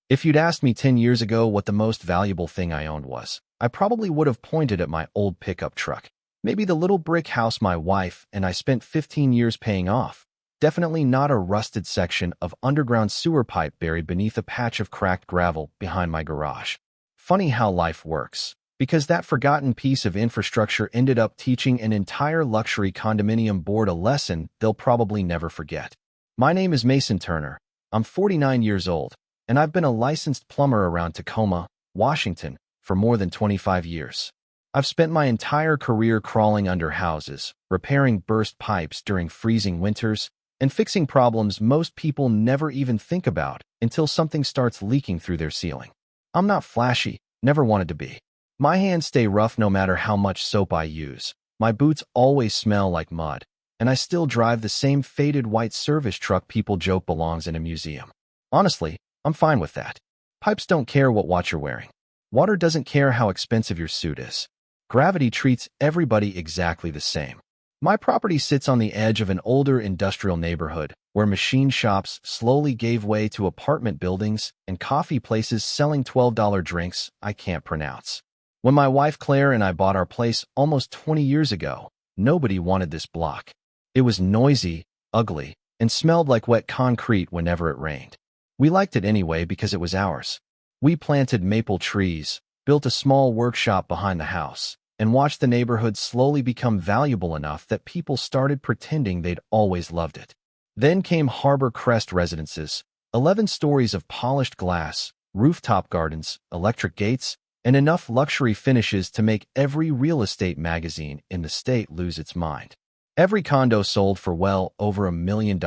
If you'd asked me 10 years ago what the most valuable thing I owned was, I probably would have pointed at my old pickup truck. Maybe the little brick house my wife and I spent 15 years paying off. Definitely not a rusted section of underground sewer pipe buried beneath a patch of cracked gravel behind my garage. Funny how life works, because that forgotten piece of infrastructure ended up teaching an entire luxury condominium board a lesson they'll probably never forget. My name is Mason Turner. I'm 49 years old, and I've been a licensed plumber around Tacoma, Washington, for more than 25 years. I've spent my entire career crawling under houses, repairing burst pipes during freezing winters, and fixing problems most people never even think about until something starts leaking through their ceiling. I'm not flashy, never wanted to be. My hands stay rough no matter how much soap I use. My boots always smell like mud, and I still drive the same faded white service truck people joke belongs in a museum. Honestly, I'm fine with that. Pipes don't care what watch you're wearing. Water doesn't care how expensive your suit is. Gravity treats everybody exactly the same. My property sits on the edge of an older industrial neighborhood where machine shops slowly gave way to apartment buildings and coffee places selling $12 drinks I can't pronounce. When my wife Claire and I bought our place almost 20 years ago, nobody wanted this block. It was noisy, ugly, and smelled like wet concrete whenever it rained. We liked it anyway because it was ours. We planted maple trees, built a small workshop behind the house, and watched the neighborhood slowly become valuable enough that people started pretending they'd always loved it. Then came Harbor Crest Residences, 11 stories of polished glass, rooftop gardens, electric gates, and enough luxury finishes to make every real estate magazine in the state lose its mind. Every condo sold for well over $1 million,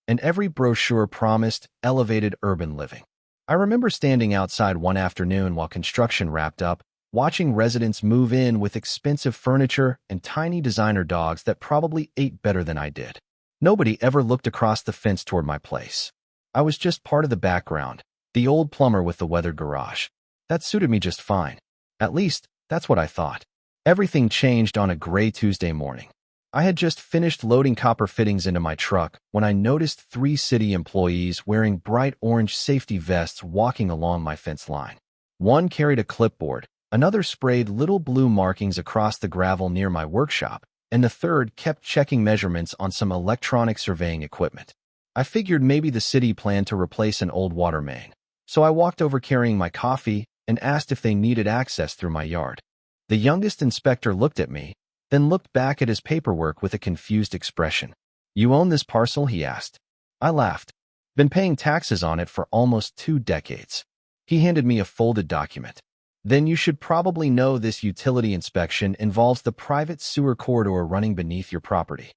and every brochure promised elevated urban living. I remember standing outside one afternoon while construction wrapped up, watching residents move in with expensive furniture and tiny designer dogs that probably ate better than I did. Nobody ever looked across the fence toward my place. I was just part of the background, the old plumber with the weathered garage. That suited me just fine. At least, that's what I thought. Everything changed on a gray Tuesday morning. I had just finished loading copper fittings into my truck when I noticed 3 city employees wearing bright orange safety vests walking along my fence line. One carried a clipboard, another sprayed little blue markings across the gravel near my workshop, and the third kept checking measurements on some electronic surveying equipment. I figured maybe the city planned to replace an old water main, so I walked over carrying my coffee and asked if they needed access through my yard. The youngest inspector looked at me, then looked back at his paperwork with a confused expression. "You own this parcel?" he asked. I laughed. "Been paying taxes on it for almost 2 decades. He handed me a folded document. "Then you should probably know this utility inspection involves the private sewer corridor running beneath your property."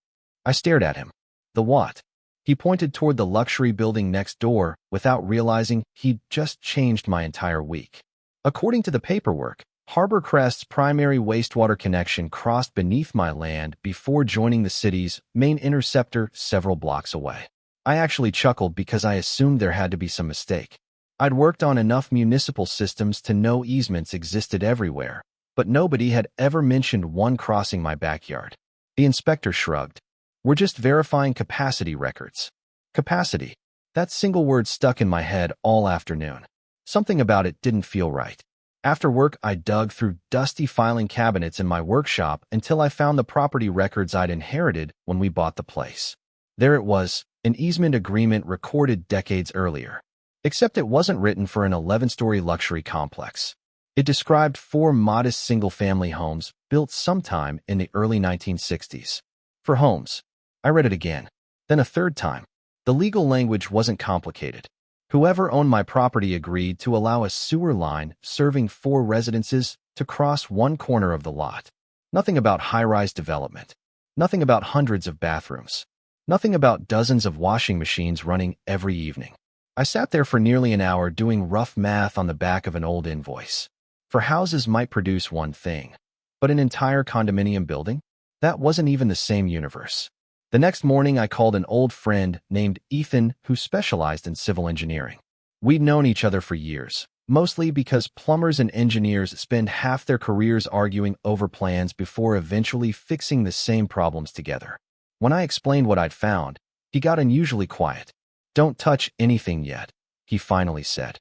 I stared at him. "The what?" He pointed toward the luxury building next door without realizing he'd just changed my entire week. According to the paperwork, Harbor Crest's primary wastewater connection crossed beneath my land before joining the city's main interceptor several blocks away. I actually chuckled because I assumed there had to be some mistake. I'd worked on enough municipal systems to know easements existed everywhere, but nobody had ever mentioned one crossing my backyard. The inspector shrugged. "We're just verifying capacity records." Capacity. That single word stuck in my head all afternoon. Something about it didn't feel right. After work, I dug through dusty filing cabinets in my workshop until I found the property records I'd inherited when we bought the place. There it was, an easement agreement recorded decades earlier. Except it wasn't written for an 11-story luxury complex. It described 4 modest single-family homes built sometime in the early 1960s. For homes. I read it again, then a third time. The legal language wasn't complicated. Whoever owned my property agreed to allow a sewer line serving 4 residences to cross one corner of the lot. Nothing about high-rise development. Nothing about hundreds of bathrooms. Nothing about dozens of washing machines running every evening. I sat there for nearly an hour doing rough math on the back of an old invoice. For houses might produce one thing, but an entire condominium building? That wasn't even the same universe. The next morning, I called an old friend named Ethan who specialized in civil engineering. We'd known each other for years, mostly because plumbers and engineers spend half their careers arguing over plans before eventually fixing the same problems together. When I explained what I'd found, he got unusually quiet. "Don't touch anything yet," he finally said.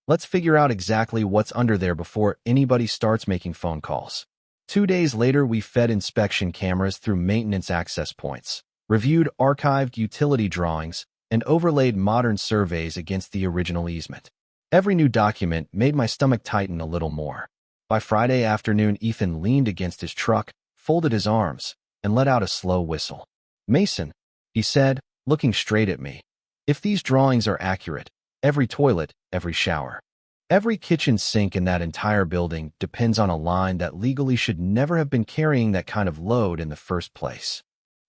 Let's figure out exactly what's under there before anybody starts making phone calls. 2 days later, we fed inspection cameras through maintenance access points, reviewed archived utility drawings, and overlaid modern surveys against the original easement. Every new document made my stomach tighten a little more. By Friday afternoon, Ethan leaned against his truck, folded his arms, and let out a slow whistle. "Mason," he said, looking straight at me, "if these drawings are accurate, every toilet, every shower, every kitchen sink in that entire building depends on a line that legally should never have been carrying that kind of load in the first place."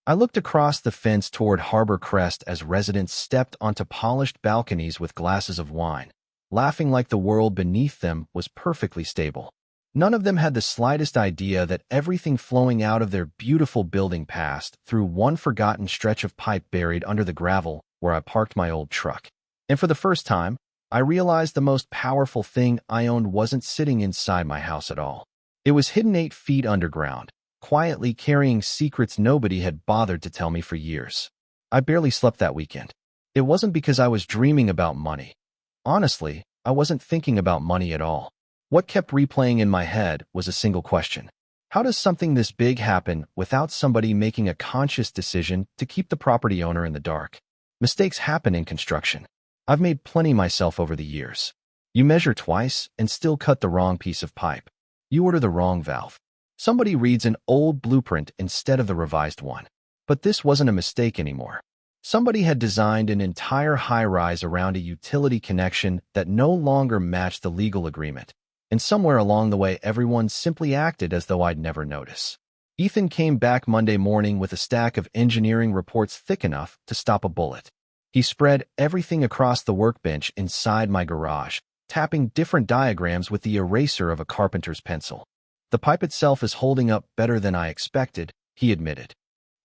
I looked across the fence toward Harbor Crest as residents stepped onto polished balconies with glasses of wine, laughing like the world beneath them was perfectly stable. None of them had the slightest idea that everything flowing out of their beautiful building passed through one forgotten stretch of pipe buried under the gravel where I parked my old truck. And for the first time, I realized the most powerful thing I owned wasn't sitting inside my house at all. It was hidden 8 feet underground, quietly carrying secrets nobody had bothered to tell me for years. I barely slept that weekend. It wasn't because I was dreaming about money. Honestly, I wasn't thinking about money at all. What kept replaying in my head was a single question. How does something this big happen without somebody making a conscious decision to keep the property owner in the dark? Mistakes happen in construction. I've made plenty myself over the years. You measure twice and still cut the wrong piece of pipe. You order the wrong valve. Somebody reads an old blueprint instead of the revised one. But this wasn't a mistake anymore. Somebody had designed an entire high-rise around a utility connection that no longer matched the legal agreement. And somewhere along the way, everyone simply acted as though I'd never notice. Ethan came back Monday morning with a stack of engineering reports thick enough to stop a bullet. He spread everything across the workbench inside my garage, tapping different diagrams with the eraser of a carpenter's pencil. "The pipe itself is holding up better than I expected," he admitted.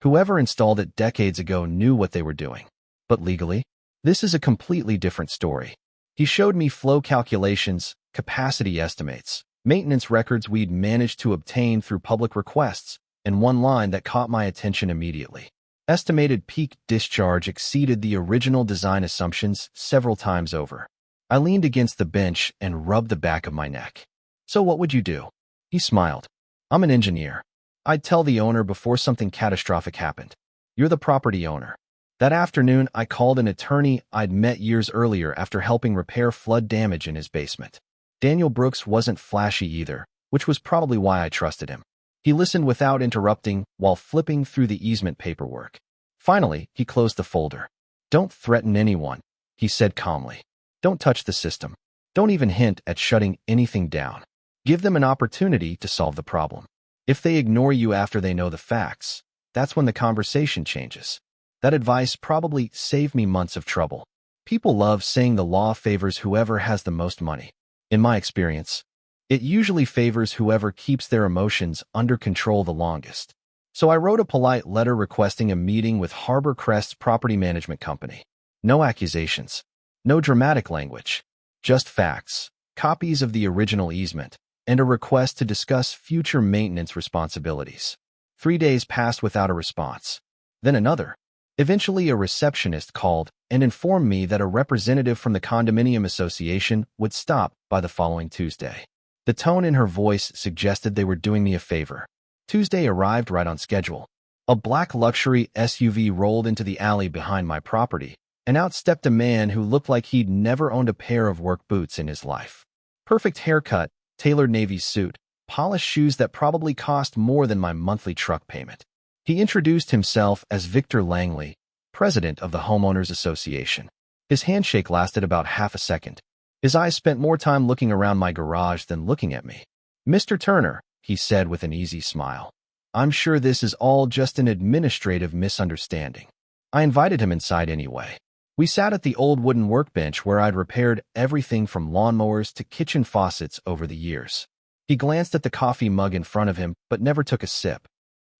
"Whoever installed it decades ago knew what they were doing. But legally, this is a completely different story." He showed me flow calculations, capacity estimates, maintenance records we'd managed to obtain through public requests, and one line that caught my attention immediately. Estimated peak discharge exceeded the original design assumptions several times over. I leaned against the bench and rubbed the back of my neck. "So what would you do?" He smiled. "I'm an engineer. I'd tell the owner before something catastrophic happened. You're the property owner." That afternoon, I called an attorney I'd met years earlier after helping repair flood damage in his basement. Daniel Brooks wasn't flashy either, which was probably why I trusted him. He listened without interrupting while flipping through the easement paperwork. Finally, he closed the folder. "Don't threaten anyone," he said calmly. "Don't touch the system. Don't even hint at shutting anything down. Give them an opportunity to solve the problem. If they ignore you after they know the facts, that's when the conversation changes." That advice probably saved me months of trouble. People love saying the law favors whoever has the most money. In my experience, it usually favors whoever keeps their emotions under control the longest. So I wrote a polite letter requesting a meeting with Harbor Crest's property management company. No accusations. No dramatic language. Just facts, copies of the original easement, and a request to discuss future maintenance responsibilities. 3 days passed without a response. Then another. Eventually, a receptionist called and informed me that a representative from the condominium association would stop by the following Tuesday. The tone in her voice suggested they were doing me a favor. Tuesday arrived right on schedule. A black luxury SUV rolled into the alley behind my property, and out stepped a man who looked like he'd never owned a pair of work boots in his life. Perfect haircut, tailored navy suit, polished shoes that probably cost more than my monthly truck payment. He introduced himself as Victor Langley, president of the Homeowners Association. His handshake lasted about half a second. His eyes spent more time looking around my garage than looking at me. "Mr. Turner," he said with an easy smile, "I'm sure this is all just an administrative misunderstanding." I invited him inside anyway. We sat at the old wooden workbench where I'd repaired everything from lawnmowers to kitchen faucets over the years. He glanced at the coffee mug in front of him, but never took a sip.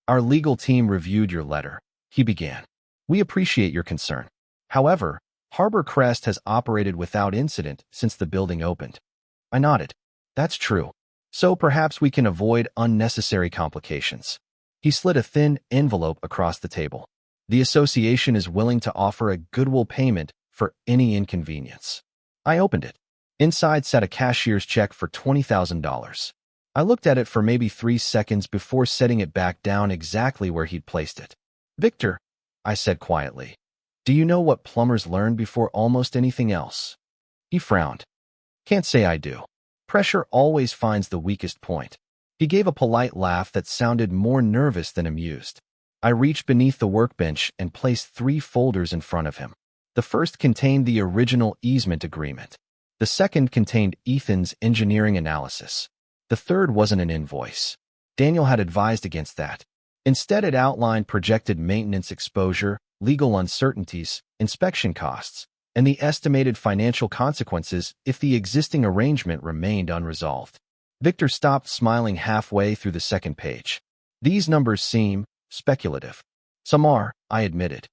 "Our legal team reviewed your letter," he began. "We appreciate your concern. However, Harbor Crest has operated without incident since the building opened." I nodded. "That's true. So perhaps we can avoid unnecessary complications." He slid a thin envelope across the table. "The association is willing to offer a goodwill payment for any inconvenience." I opened it. Inside sat a cashier's check for $20,000. I looked at it for maybe 3 seconds before setting it back down exactly where he'd placed it. "Victor," I said quietly, "do you know what plumbers learn before almost anything else?" He frowned. "Can't say I do. Pressure always finds the weakest point." He gave a polite laugh that sounded more nervous than amused. I reached beneath the workbench and placed 3 folders in front of him. The first contained the original easement agreement. The second contained Ethan's engineering analysis. The third wasn't an invoice. Daniel had advised against that. Instead, it outlined projected maintenance exposure, legal uncertainties, inspection costs, and the estimated financial consequences if the existing arrangement remained unresolved. Victor stopped smiling halfway through the second page. "These numbers seem speculative." "Some are," I admitted.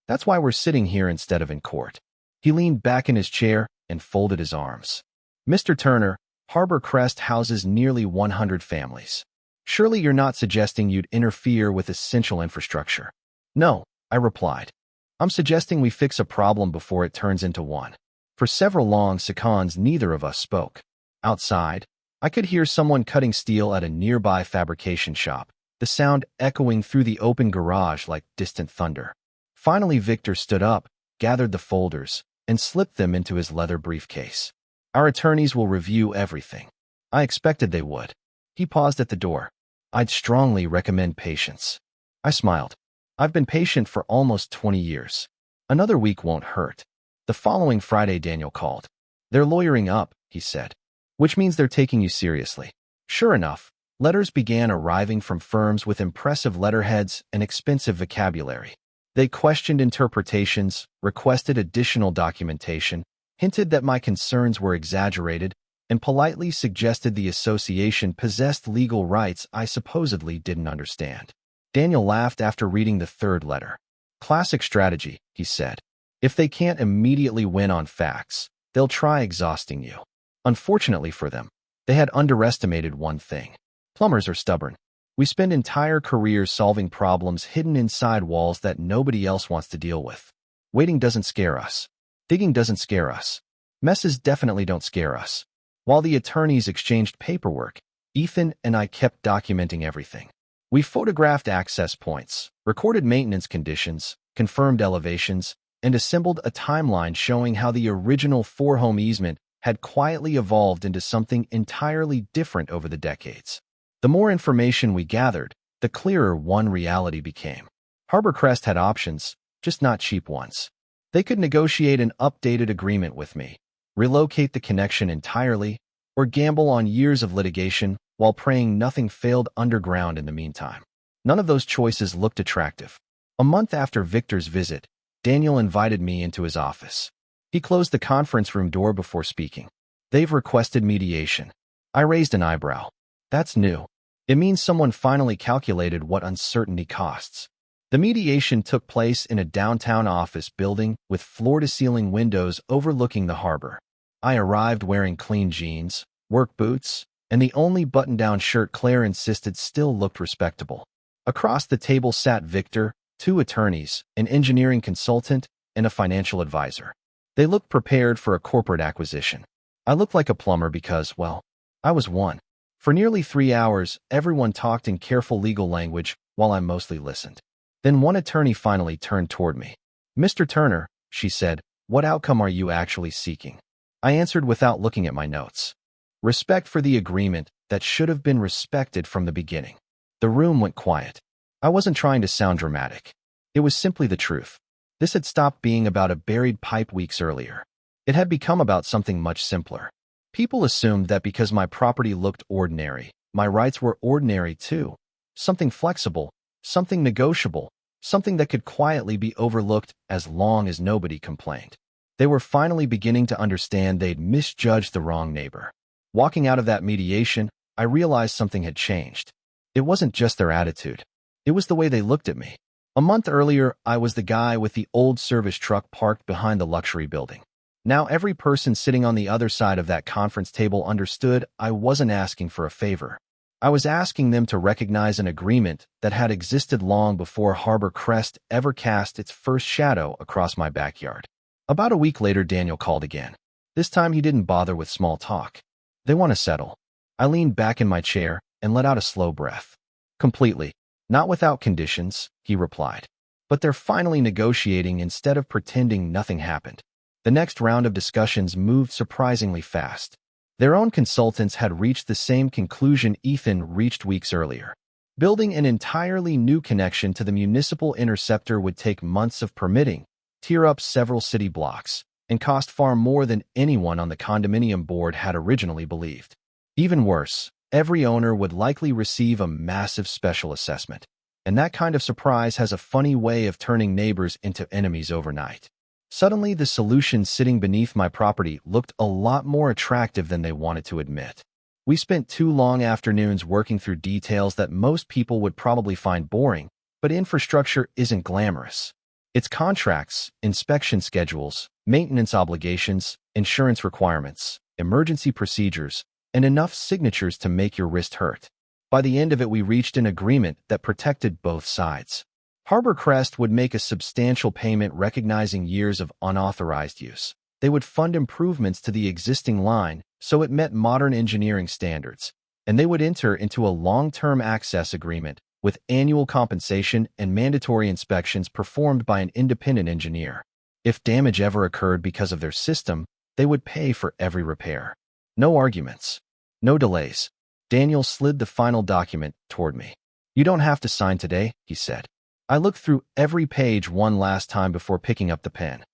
"That's why we're sitting here instead of in court." He leaned back in his chair and folded his arms. "Mr. Turner, Harbor Crest houses nearly 100 families. Surely you're not suggesting you'd interfere with essential infrastructure?" "No," I replied. "I'm suggesting we fix a problem before it turns into one." For several long seconds, neither of us spoke. Outside, I could hear someone cutting steel at a nearby fabrication shop, the sound echoing through the open garage like distant thunder. Finally, Victor stood up, gathered the folders, and slipped them into his leather briefcase. "Our attorneys will review everything." I expected they would. He paused at the door. "I'd strongly recommend patience." I smiled. "I've been patient for almost 20 years. Another week won't hurt." The following Friday, Daniel called. "They're lawyering up," he said. "Which means they're taking you seriously." Sure enough, letters began arriving from firms with impressive letterheads and expensive vocabulary. They questioned interpretations, requested additional documentation, hinted that my concerns were exaggerated, and politely suggested the association possessed legal rights I supposedly didn't understand. Daniel laughed after reading the third letter. "Classic strategy," he said. "If they can't immediately win on facts, they'll try exhausting you." Unfortunately for them, they had underestimated one thing. Plumbers are stubborn. We spend entire careers solving problems hidden inside walls that nobody else wants to deal with. Waiting doesn't scare us. Digging doesn't scare us. Messes definitely don't scare us. While the attorneys exchanged paperwork, Ethan and I kept documenting everything. We photographed access points, recorded maintenance conditions, confirmed elevations, and assembled a timeline showing how the original 4-home easement had quietly evolved into something entirely different over the decades. The more information we gathered, the clearer one reality became. Harbor Crest had options, just not cheap ones. They could negotiate an updated agreement with me, relocate the connection entirely, or gamble on years of litigation while praying nothing failed underground in the meantime. None of those choices looked attractive. A month after Victor's visit, Daniel invited me into his office. He closed the conference room door before speaking. "They've requested mediation." I raised an eyebrow. "That's new. It means someone finally calculated what uncertainty costs." The mediation took place in a downtown office building with floor-to-ceiling windows overlooking the harbor. I arrived wearing clean jeans, work boots, and the only button-down shirt Claire insisted still looked respectable. Across the table sat Victor, 2 attorneys, an engineering consultant, and a financial advisor. They looked prepared for a corporate acquisition. I looked like a plumber because, well, I was one. For nearly 3 hours, everyone talked in careful legal language while I mostly listened. Then one attorney finally turned toward me. "Mr. Turner," she said, "what outcome are you actually seeking?" I answered without looking at my notes. "Respect for the agreement that should have been respected from the beginning." The room went quiet. I wasn't trying to sound dramatic. It was simply the truth. This had stopped being about a buried pipe weeks earlier. It had become about something much simpler. People assumed that because my property looked ordinary, my rights were ordinary too. Something flexible, something negotiable, something that could quietly be overlooked as long as nobody complained. They were finally beginning to understand they'd misjudged the wrong neighbor. Walking out of that mediation, I realized something had changed. It wasn't just their attitude. It was the way they looked at me. A month earlier, I was the guy with the old service truck parked behind the luxury building. Now every person sitting on the other side of that conference table understood I wasn't asking for a favor. I was asking them to recognize an agreement that had existed long before Harbor Crest ever cast its first shadow across my backyard. About a week later, Daniel called again. This time he didn't bother with small talk. They want to settle. I leaned back in my chair and let out a slow breath. Completely. Not without conditions, he replied. But they're finally negotiating instead of pretending nothing happened. The next round of discussions moved surprisingly fast. Their own consultants had reached the same conclusion Ethan reached weeks earlier. Building an entirely new connection to the municipal interceptor would take months of permitting, tear up several city blocks, and cost far more than anyone on the condominium board had originally believed. Even worse, every owner would likely receive a massive special assessment. And that kind of surprise has a funny way of turning neighbors into enemies overnight. Suddenly, the solution sitting beneath my property looked a lot more attractive than they wanted to admit. We spent 2 long afternoons working through details that most people would probably find boring, but infrastructure isn't glamorous. It's contracts, inspection schedules, maintenance obligations, insurance requirements, emergency procedures, and enough signatures to make your wrist hurt. By the end of it, we reached an agreement that protected both sides. Harbor Crest would make a substantial payment recognizing years of unauthorized use. They would fund improvements to the existing line so it met modern engineering standards, and they would enter into a long-term access agreement with annual compensation and mandatory inspections performed by an independent engineer. If damage ever occurred because of their system, they would pay for every repair. No arguments. No delays. Daniel slid the final document toward me. "You don't have to sign today," he said. I looked through every page one last time before picking up the pen.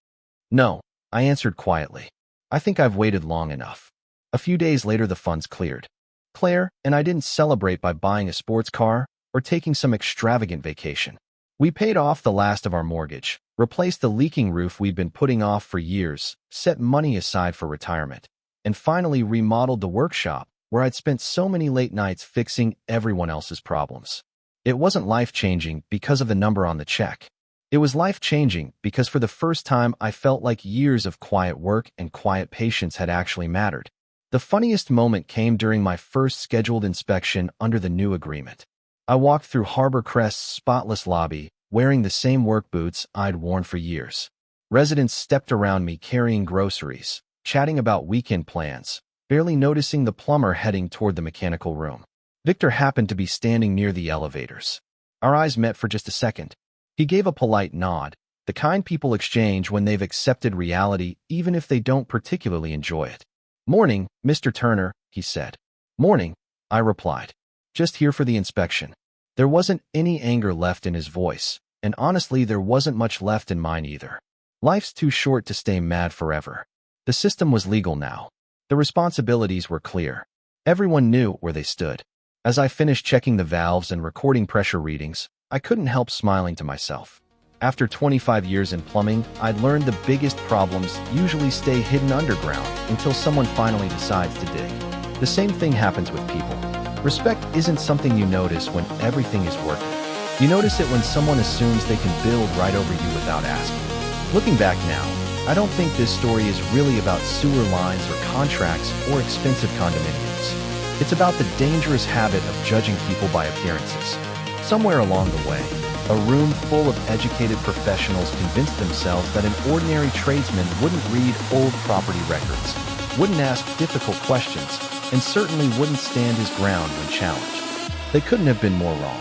"No," I answered quietly. "I think I've waited long enough." A few days later, the funds cleared. Claire and I didn't celebrate by buying a sports car or taking some extravagant vacation. We paid off the last of our mortgage, replaced the leaking roof we'd been putting off for years, set money aside for retirement, and finally remodeled the workshop where I'd spent so many late nights fixing everyone else's problems. It wasn't life-changing because of the number on the check. It was life-changing because for the first time I felt like years of quiet work and quiet patience had actually mattered. The funniest moment came during my first scheduled inspection under the new agreement. I walked through Harbor Crest's spotless lobby, wearing the same work boots I'd worn for years. Residents stepped around me carrying groceries, chatting about weekend plans, barely noticing the plumber heading toward the mechanical room. Victor happened to be standing near the elevators. Our eyes met for just a second. He gave a polite nod, the kind people exchange when they've accepted reality even if they don't particularly enjoy it. "Morning, Mr. Turner," he said. "Morning," I replied. "Just here for the inspection." There wasn't any anger left in his voice, and honestly there wasn't much left in mine either. Life's too short to stay mad forever. The system was legal now. The responsibilities were clear. Everyone knew where they stood. As I finished checking the valves and recording pressure readings, I couldn't help smiling to myself. After 25 years in plumbing, I'd learned the biggest problems usually stay hidden underground until someone finally decides to dig. The same thing happens with people. Respect isn't something you notice when everything is working. You notice it when someone assumes they can build right over you without asking. Looking back now, I don't think this story is really about sewer lines or contracts or expensive condominiums. It's about the dangerous habit of judging people by appearances. Somewhere along the way, a room full of educated professionals convinced themselves that an ordinary tradesman wouldn't read old property records, wouldn't ask difficult questions, and certainly wouldn't stand his ground when challenged. They couldn't have been more wrong.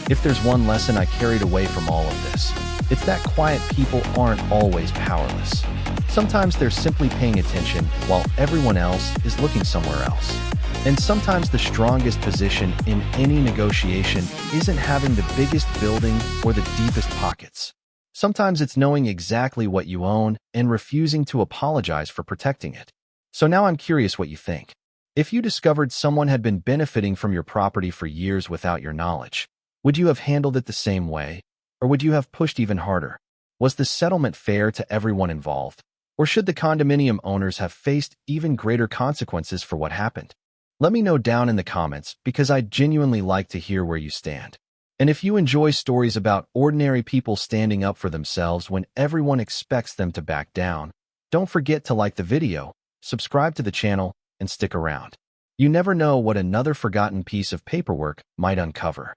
If there's one lesson I carried away from all of this, it's that quiet people aren't always powerless. Sometimes they're simply paying attention while everyone else is looking somewhere else. And sometimes the strongest position in any negotiation isn't having the biggest building or the deepest pockets. Sometimes it's knowing exactly what you own and refusing to apologize for protecting it. So now I'm curious what you think. If you discovered someone had been benefiting from your property for years without your knowledge, would you have handled it the same way? Or would you have pushed even harder? Was the settlement fair to everyone involved? Or should the condominium owners have faced even greater consequences for what happened? Let me know down in the comments because I'd genuinely like to hear where you stand. And if you enjoy stories about ordinary people standing up for themselves when everyone expects them to back down, don't forget to like the video, subscribe to the channel, and stick around. You never know what another forgotten piece of paperwork might uncover.